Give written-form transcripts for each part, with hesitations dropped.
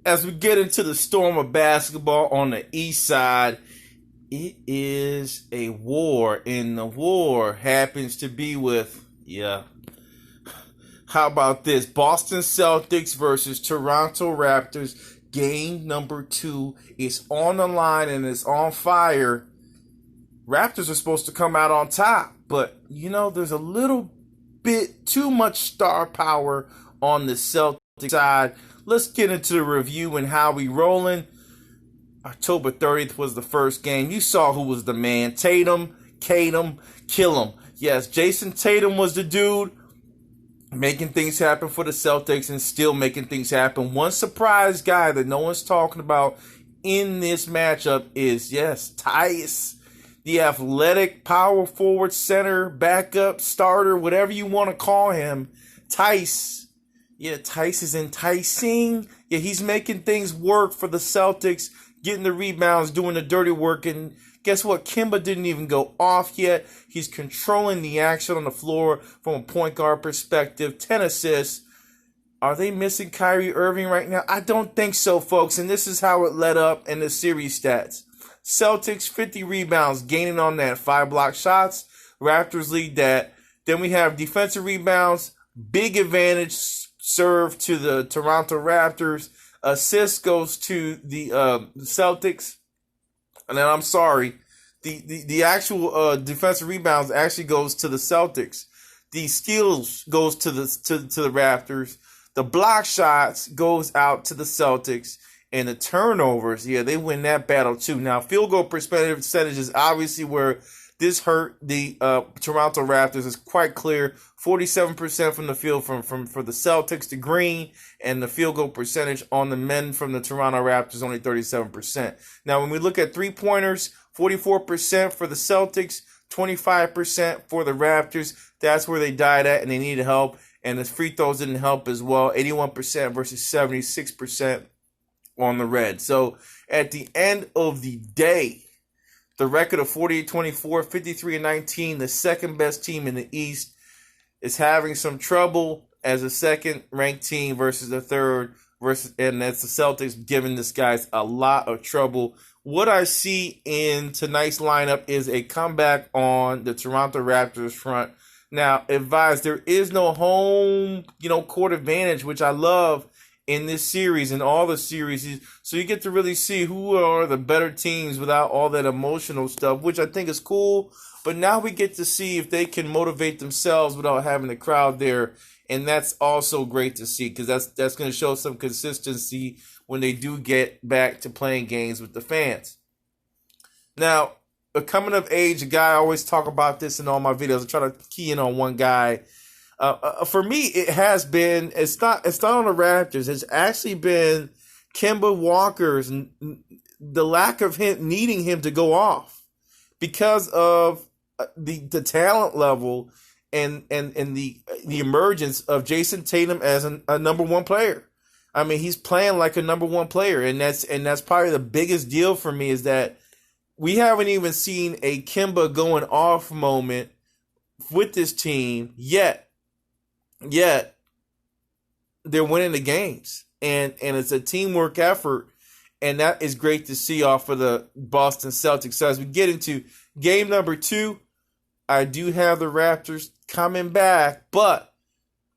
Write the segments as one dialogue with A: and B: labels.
A: as we get into the storm of basketball on the East Side, it is a war, and the war happens to be with, how about this? Boston Celtics versus Toronto Raptors. Game number 2 is on the line and it's on fire. Raptors are supposed to come out on top, but, there's a little bit too much star power on the Celtics side. Let's get into the review and how we rolling. October 30th was the first game. You saw who was the man. Tatum, kill him. Yes, Jason Tatum was the dude making things happen for the Celtics and still making things happen. One surprise guy that no one's talking about in this matchup is, Tice. The athletic power forward, center, backup, starter, whatever you want to call him. Tice. Tice is enticing. He's making things work for the Celtics, getting the rebounds, doing the dirty work. And guess what? Kemba didn't even go off yet. He's controlling the action on the floor from a point guard perspective. 10 assists. Are they missing Kyrie Irving right now? I don't think so, folks. And this is how it led up in the series stats. Celtics, 50 rebounds, gaining on that. 5 block shots. Raptors lead that. Then we have defensive rebounds. Big advantage served to the Toronto Raptors. Assist goes to the Celtics. And then I'm sorry, the actual defensive rebounds actually goes to the Celtics. The steals goes to the Raptors. The block shots goes out to the Celtics. And the turnovers, they win that battle too. Now, field goal percentage is obviously where this hurt the Toronto Raptors. It's quite clear. 47% from the field for the Celtics to Green, and the field goal percentage on the men from the Toronto Raptors only 37%. Now, when we look at three-pointers, 44% for the Celtics, 25% for the Raptors. That's where they died at, and they needed help. And the free throws didn't help as well. 81% versus 76% on the Reds. So at the end of the day, the record of 48-24, 53-19, the second best team in the East, is having some trouble as a second-ranked team versus the third, and that's the Celtics giving this guys a lot of trouble. What I see in tonight's lineup is a comeback on the Toronto Raptors front. Now, advise, there is no home, court advantage, which I love in this series and all the series. So you get to really see who are the better teams without all that emotional stuff, which I think is cool. But now we get to see if they can motivate themselves without having the crowd there. And that's also great to see, because that's going to show some consistency when they do get back to playing games with the fans. Now, a coming of age, a guy I always talk about this in all my videos. I try to key in on one guy. For me, it has been, it's not on the Raptors. It's actually been Kemba Walker's, the lack of him needing him to go off because of the talent level and the emergence of Jason Tatum as a number one player. I mean, he's playing like a number one player, and that's probably the biggest deal for me, is that we haven't even seen a Kemba going off moment with this team yet they're winning the games, and it's a teamwork effort, and that is great to see off of the Boston Celtics. So as we get into game number 2, I do have the Raptors coming back, but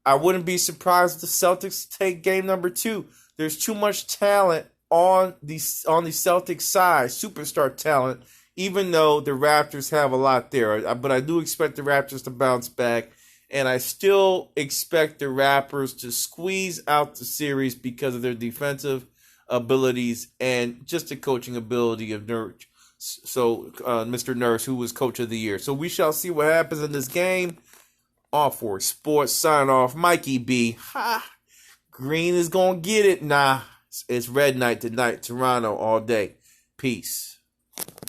A: I wouldn't be surprised if the Celtics take game number 2. There's too much talent on the Celtics side, superstar talent, even though the Raptors have a lot there. But I do expect the Raptors to bounce back, and I still expect the Raptors to squeeze out the series because of their defensive abilities and just the coaching ability of Nurse. So, Mr. Nurse, who was Coach of the Year. So we shall see what happens in this game. All for sports. Sign off. Mikey B. Green is going to get it. Nah, it's red night tonight. Toronto all day. Peace.